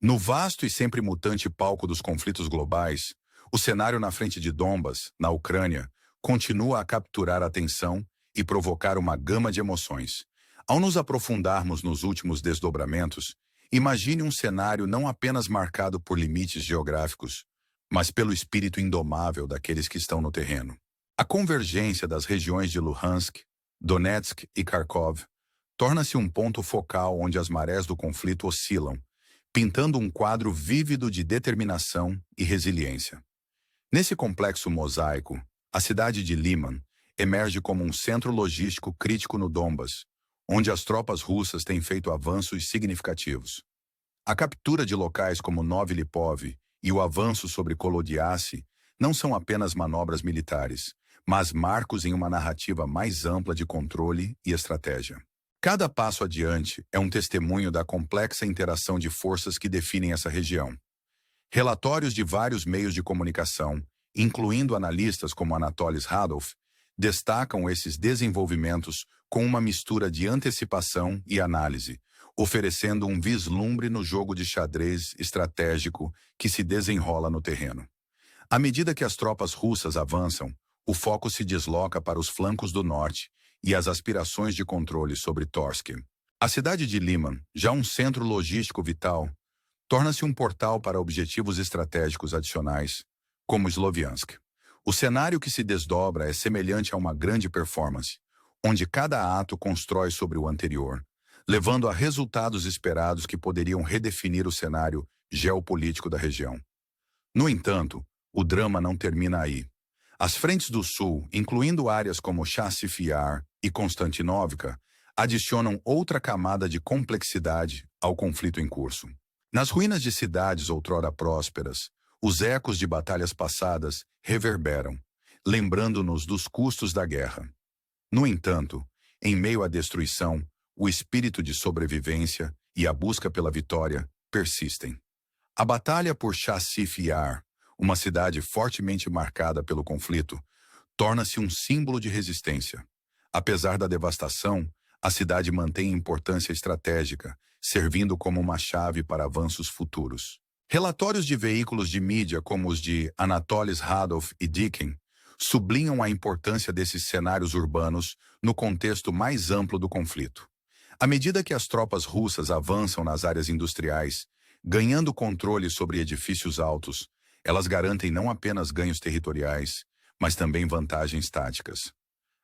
No vasto e sempre mutante palco dos conflitos globais, o cenário na frente de Donbas, na Ucrânia, continua a capturar a atenção e provocar uma gama de emoções. Ao nos aprofundarmos nos últimos desdobramentos, imagine um cenário não apenas marcado por limites geográficos, mas pelo espírito indomável daqueles que estão no terreno. A convergência das regiões de Luhansk, Donetsk e Kharkov torna-se um ponto focal onde as marés do conflito oscilam, pintando um quadro vívido de determinação e resiliência. Nesse complexo mosaico, a cidade de Liman emerge como um centro logístico crítico no Donbas, onde as tropas russas têm feito avanços significativos. A captura de locais como Novy Lipov e o avanço sobre Kolodiassi não são apenas manobras militares, mas marcos em uma narrativa mais ampla de controle e estratégia. Cada passo adiante é um testemunho da complexa interação de forças que definem essa região. Relatórios de vários meios de comunicação, incluindo analistas como Anatoly Radov, destacam esses desenvolvimentos com uma mistura de antecipação e análise, oferecendo um vislumbre no jogo de xadrez estratégico que se desenrola no terreno. À medida que as tropas russas avançam, o foco se desloca para os flancos do norte e as aspirações de controle sobre Torsk. A cidade de Liman, já um centro logístico vital, torna-se um portal para objetivos estratégicos adicionais, como Sloviansk. O cenário que se desdobra é semelhante a uma grande performance, onde cada ato constrói sobre o anterior, levando a resultados esperados que poderiam redefinir o cenário geopolítico da região. No entanto, o drama não termina aí. As frentes do sul, incluindo áreas como Chasiv Yar e Konstantinovka, adicionam outra camada de complexidade ao conflito em curso. Nas ruínas de cidades outrora prósperas, os ecos de batalhas passadas reverberam, lembrando-nos dos custos da guerra. No entanto, em meio à destruição, o espírito de sobrevivência e a busca pela vitória persistem. A batalha por Chasiv Yar, uma cidade fortemente marcada pelo conflito, torna-se um símbolo de resistência. Apesar da devastação, a cidade mantém importância estratégica, servindo como uma chave para avanços futuros. Relatórios de veículos de mídia como os de Anatoly Radov e Dikin sublinham a importância desses cenários urbanos no contexto mais amplo do conflito. À medida que as tropas russas avançam nas áreas industriais, ganhando controle sobre edifícios altos, elas garantem não apenas ganhos territoriais, mas também vantagens táticas.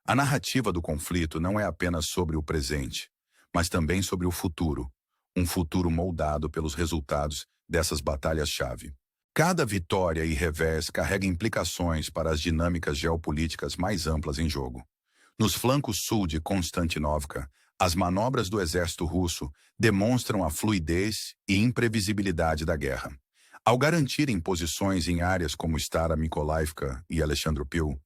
A narrativa do conflito não é apenas sobre o presente, mas também sobre o futuro, um futuro moldado pelos resultados dessas batalhas-chave. Cada vitória e revés carrega implicações para as dinâmicas geopolíticas mais amplas em jogo. Nos flancos sul de Konstantinovka, as manobras do exército russo demonstram a fluidez e imprevisibilidade da guerra. Ao garantirem posições em áreas como Stara-Mikolaivka e Alexandropil,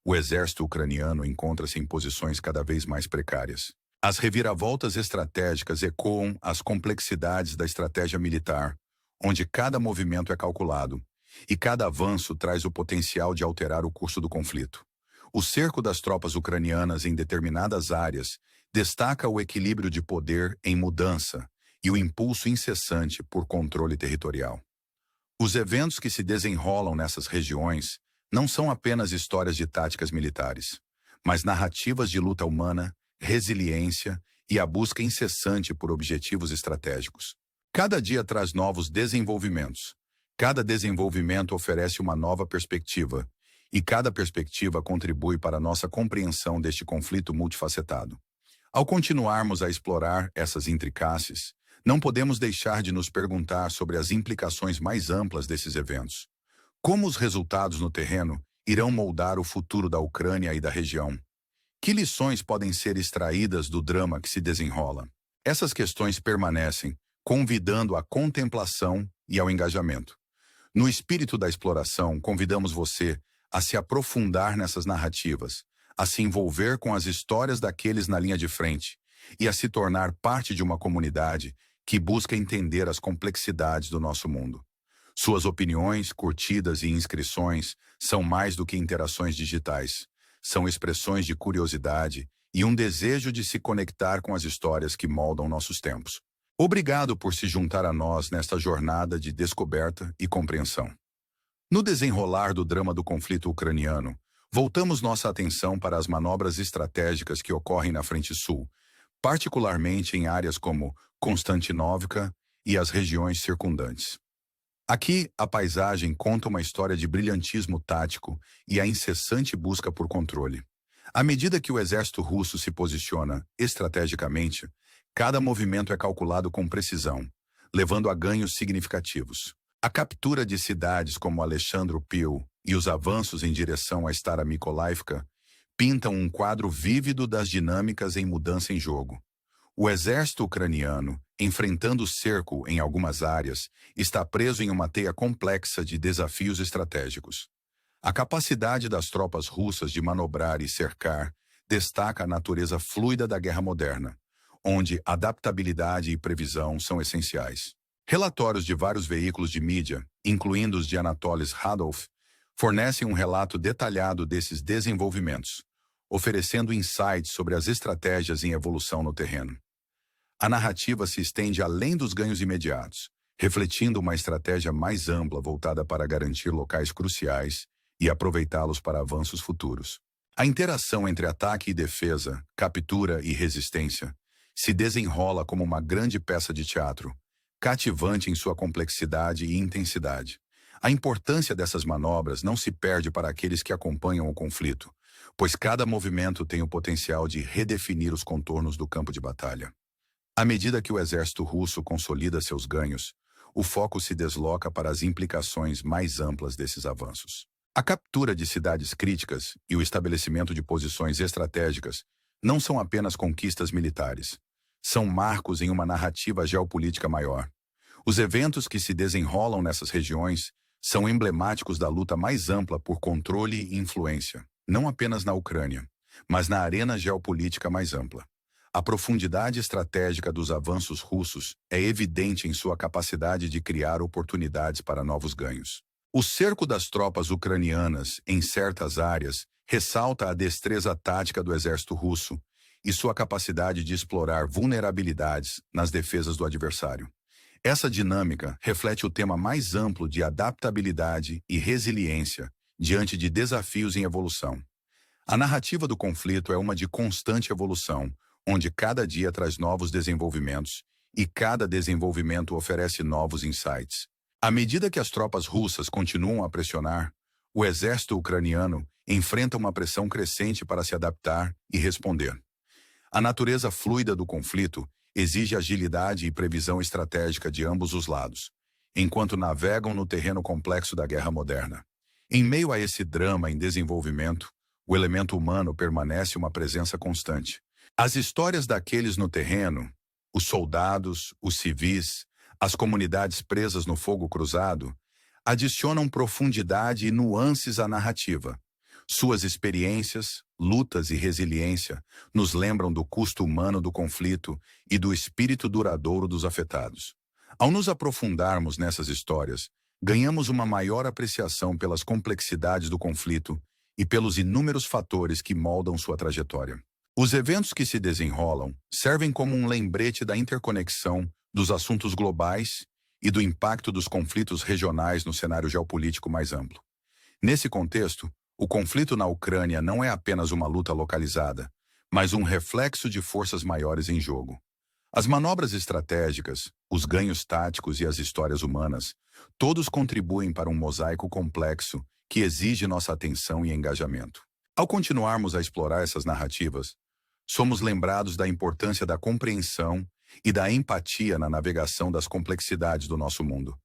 o exército ucraniano encontra-se em posições cada vez mais precárias. As reviravoltas estratégicas ecoam as complexidades da estratégia militar, onde cada movimento é calculado, e cada avanço traz o potencial de alterar o curso do conflito. O cerco das tropas ucranianas em determinadas áreas destaca o equilíbrio de poder em mudança e o impulso incessante por controle territorial. Os eventos que se desenrolam nessas regiões não são apenas histórias de táticas militares, mas narrativas de luta humana, resiliência e a busca incessante por objetivos estratégicos. Cada dia traz novos desenvolvimentos. Cada desenvolvimento oferece uma nova perspectiva, e cada perspectiva contribui para a nossa compreensão deste conflito multifacetado. Ao continuarmos a explorar essas intricácies, não podemos deixar de nos perguntar sobre as implicações mais amplas desses eventos. Como os resultados no terreno irão moldar o futuro da Ucrânia e da região? Que lições podem ser extraídas do drama que se desenrola? Essas questões permanecem, convidando à contemplação e ao engajamento. No espírito da exploração, convidamos você a se aprofundar nessas narrativas, a se envolver com as histórias daqueles na linha de frente e a se tornar parte de uma comunidade que busca entender as complexidades do nosso mundo. Suas opiniões, curtidas e inscrições são mais do que interações digitais. São expressões de curiosidade e um desejo de se conectar com as histórias que moldam nossos tempos. Obrigado por se juntar a nós nesta jornada de descoberta e compreensão. No desenrolar do drama do conflito ucraniano, voltamos nossa atenção para as manobras estratégicas que ocorrem na Frente Sul, particularmente em áreas como Constantinówka e as regiões circundantes. Aqui, a paisagem conta uma história de brilhantismo tático e a incessante busca por controle. À medida que o exército russo se posiciona estrategicamente, cada movimento é calculado com precisão, levando a ganhos significativos. A captura de cidades como Alexandropil e os avanços em direção à Staramykolivka pintam um quadro vívido das dinâmicas em mudança em jogo. O exército ucraniano, enfrentando o cerco em algumas áreas, está preso em uma teia complexa de desafios estratégicos. A capacidade das tropas russas de manobrar e cercar destaca a natureza fluida da guerra moderna, onde adaptabilidade e previsão são essenciais. Relatórios de vários veículos de mídia, incluindo os de Anatolis Radolf, fornecem um relato detalhado desses desenvolvimentos, oferecendo insights sobre as estratégias em evolução no terreno. A narrativa se estende além dos ganhos imediatos, refletindo uma estratégia mais ampla voltada para garantir locais cruciais e aproveitá-los para avanços futuros. A interação entre ataque e defesa, captura e resistência, se desenrola como uma grande peça de teatro, cativante em sua complexidade e intensidade. A importância dessas manobras não se perde para aqueles que acompanham o conflito, pois cada movimento tem o potencial de redefinir os contornos do campo de batalha. À medida que o exército russo consolida seus ganhos, o foco se desloca para as implicações mais amplas desses avanços. A captura de cidades críticas e o estabelecimento de posições estratégicas não são apenas conquistas militares. São marcos em uma narrativa geopolítica maior. Os eventos que se desenrolam nessas regiões são emblemáticos da luta mais ampla por controle e influência, não apenas na Ucrânia, mas na arena geopolítica mais ampla. A profundidade estratégica dos avanços russos é evidente em sua capacidade de criar oportunidades para novos ganhos. O cerco das tropas ucranianas em certas áreas ressalta a destreza tática do exército russo e sua capacidade de explorar vulnerabilidades nas defesas do adversário. Essa dinâmica reflete o tema mais amplo de adaptabilidade e resiliência diante de desafios em evolução. A narrativa do conflito é uma de constante evolução, onde cada dia traz novos desenvolvimentos e cada desenvolvimento oferece novos insights. À medida que as tropas russas continuam a pressionar, o exército ucraniano enfrenta uma pressão crescente para se adaptar e responder. A natureza fluida do conflito exige agilidade e previsão estratégica de ambos os lados, enquanto navegam no terreno complexo da guerra moderna. Em meio a esse drama em desenvolvimento, o elemento humano permanece uma presença constante. As histórias daqueles no terreno, os soldados, os civis, as comunidades presas no fogo cruzado, adicionam profundidade e nuances à narrativa. Suas experiências, lutas e resiliência nos lembram do custo humano do conflito e do espírito duradouro dos afetados. Ao nos aprofundarmos nessas histórias, ganhamos uma maior apreciação pelas complexidades do conflito e pelos inúmeros fatores que moldam sua trajetória. Os eventos que se desenrolam servem como um lembrete da interconexão dos assuntos globais e do impacto dos conflitos regionais no cenário geopolítico mais amplo. Nesse contexto, o conflito na Ucrânia não é apenas uma luta localizada, mas um reflexo de forças maiores em jogo. As manobras estratégicas, os ganhos táticos e as histórias humanas, todos contribuem para um mosaico complexo que exige nossa atenção e engajamento. Ao continuarmos a explorar essas narrativas, somos lembrados da importância da compreensão e da empatia na navegação das complexidades do nosso mundo.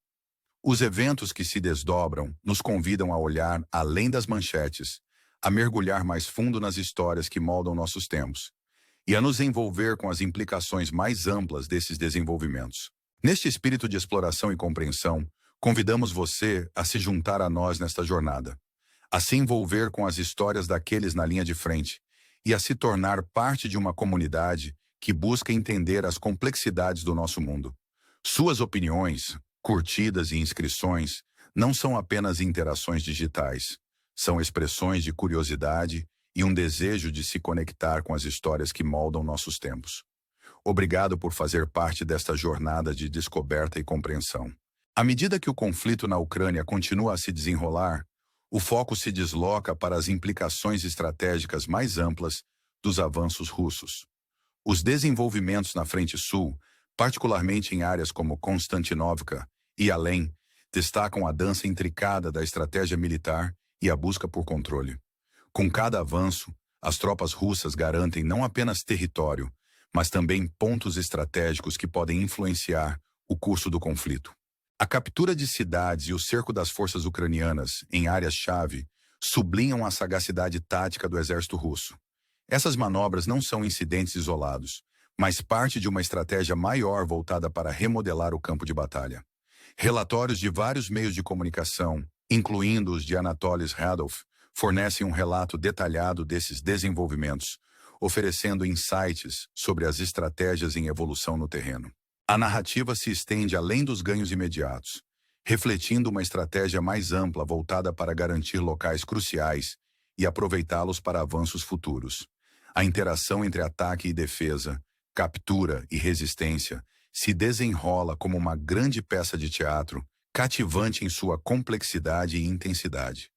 Os eventos que se desdobram nos convidam a olhar além das manchetes, a mergulhar mais fundo nas histórias que moldam nossos tempos e a nos envolver com as implicações mais amplas desses desenvolvimentos. Neste espírito de exploração e compreensão, convidamos você a se juntar a nós nesta jornada, a se envolver com as histórias daqueles na linha de frente e a se tornar parte de uma comunidade que busca entender as complexidades do nosso mundo. Suas opiniões, curtidas e inscrições não são apenas interações digitais, são expressões de curiosidade e um desejo de se conectar com as histórias que moldam nossos tempos. Obrigado por fazer parte desta jornada de descoberta e compreensão. À medida que o conflito na Ucrânia continua a se desenrolar, o foco se desloca para as implicações estratégicas mais amplas dos avanços russos. Os desenvolvimentos na Frente Sul, particularmente em áreas como Constantinopla e além, destacam a dança intricada da estratégia militar e a busca por controle. Com cada avanço, as tropas russas garantem não apenas território, mas também pontos estratégicos que podem influenciar o curso do conflito. A captura de cidades e o cerco das forças ucranianas em áreas-chave sublinham a sagacidade tática do exército russo. Essas manobras não são incidentes isolados, mas parte de uma estratégia maior voltada para remodelar o campo de batalha. Relatórios de vários meios de comunicação, incluindo os de Anatoly Radov, fornecem um relato detalhado desses desenvolvimentos, oferecendo insights sobre as estratégias em evolução no terreno. A narrativa se estende além dos ganhos imediatos, refletindo uma estratégia mais ampla voltada para garantir locais cruciais e aproveitá-los para avanços futuros. A interação entre ataque e defesa, captura e resistência se desenrola como uma grande peça de teatro, cativante em sua complexidade e intensidade.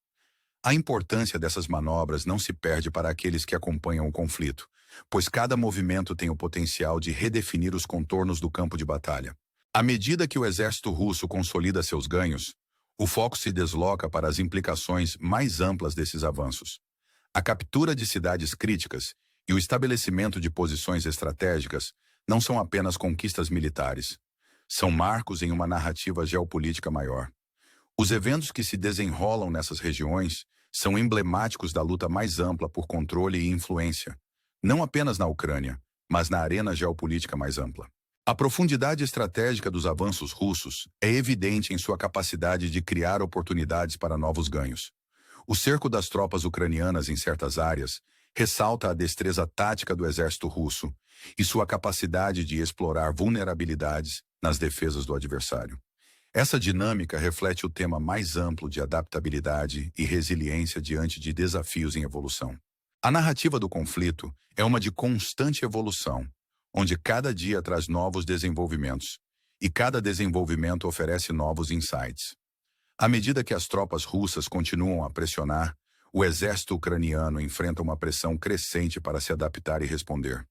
A importância dessas manobras não se perde para aqueles que acompanham o conflito, pois cada movimento tem o potencial de redefinir os contornos do campo de batalha. À medida que o exército russo consolida seus ganhos, o foco se desloca para as implicações mais amplas desses avanços. A captura de cidades críticas e o estabelecimento de posições estratégicas não são apenas conquistas militares. São marcos em uma narrativa geopolítica maior. Os eventos que se desenrolam nessas regiões são emblemáticos da luta mais ampla por controle e influência, não apenas na Ucrânia, mas na arena geopolítica mais ampla. A profundidade estratégica dos avanços russos é evidente em sua capacidade de criar oportunidades para novos ganhos. O cerco das tropas ucranianas em certas áreas ressalta a destreza tática do exército russo e sua capacidade de explorar vulnerabilidades nas defesas do adversário. Essa dinâmica reflete o tema mais amplo de adaptabilidade e resiliência diante de desafios em evolução. A narrativa do conflito é uma de constante evolução, onde cada dia traz novos desenvolvimentos, e cada desenvolvimento oferece novos insights. À medida que as tropas russas continuam a pressionar, o exército ucraniano enfrenta uma pressão crescente para se adaptar e responder.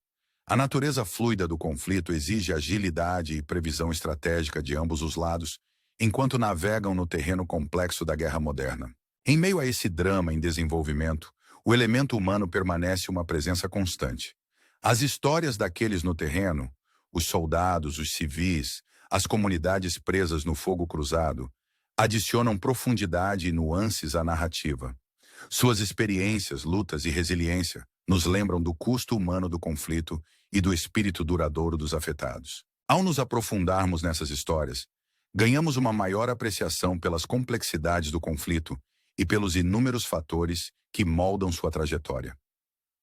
A natureza fluida do conflito exige agilidade e previsão estratégica de ambos os lados, enquanto navegam no terreno complexo da guerra moderna. Em meio a esse drama em desenvolvimento, o elemento humano permanece uma presença constante. As histórias daqueles no terreno, os soldados, os civis, as comunidades presas no fogo cruzado, adicionam profundidade e nuances à narrativa. Suas experiências, lutas e resiliência nos lembram do custo humano do conflito e do espírito duradouro dos afetados. Ao nos aprofundarmos nessas histórias, ganhamos uma maior apreciação pelas complexidades do conflito e pelos inúmeros fatores que moldam sua trajetória.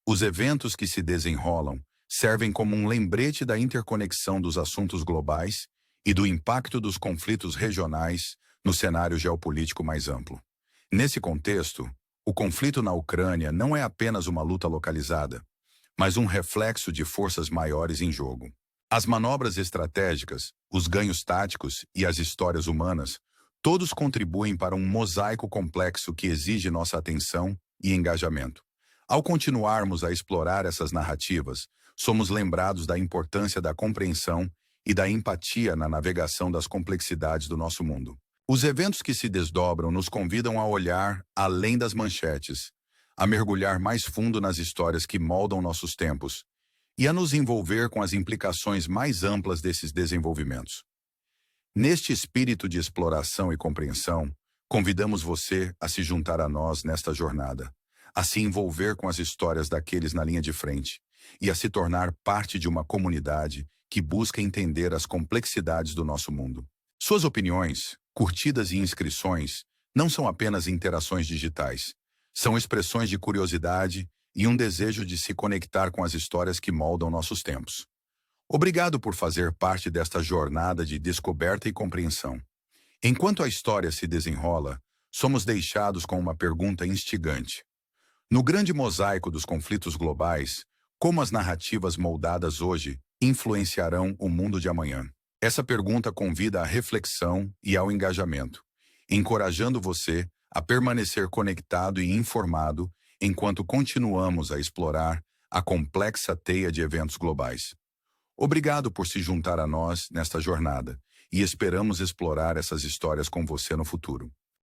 Os eventos que se desenrolam servem como um lembrete da interconexão dos assuntos globais e do impacto dos conflitos regionais no cenário geopolítico mais amplo. Nesse contexto, o conflito na Ucrânia não é apenas uma luta localizada, mas um reflexo de forças maiores em jogo. As manobras estratégicas, os ganhos táticos e as histórias humanas, todos contribuem para um mosaico complexo que exige nossa atenção e engajamento. Ao continuarmos a explorar essas narrativas, somos lembrados da importância da compreensão e da empatia na navegação das complexidades do nosso mundo. Os eventos que se desdobram nos convidam a olhar além das manchetes, a mergulhar mais fundo nas histórias que moldam nossos tempos e a nos envolver com as implicações mais amplas desses desenvolvimentos. Neste espírito de exploração e compreensão, convidamos você a se juntar a nós nesta jornada, a se envolver com as histórias daqueles na linha de frente e a se tornar parte de uma comunidade que busca entender as complexidades do nosso mundo. Suas opiniões, curtidas e inscrições não são apenas interações digitais, são expressões de curiosidade e um desejo de se conectar com as histórias que moldam nossos tempos. Obrigado por fazer parte desta jornada de descoberta e compreensão. Enquanto a história se desenrola, somos deixados com uma pergunta instigante. No grande mosaico dos conflitos globais, como as narrativas moldadas hoje influenciarão o mundo de amanhã? Essa pergunta convida à reflexão e ao engajamento, encorajando você a permanecer conectado e informado enquanto continuamos a explorar a complexa teia de eventos globais. Obrigado por se juntar a nós nesta jornada e esperamos explorar essas histórias com você no futuro.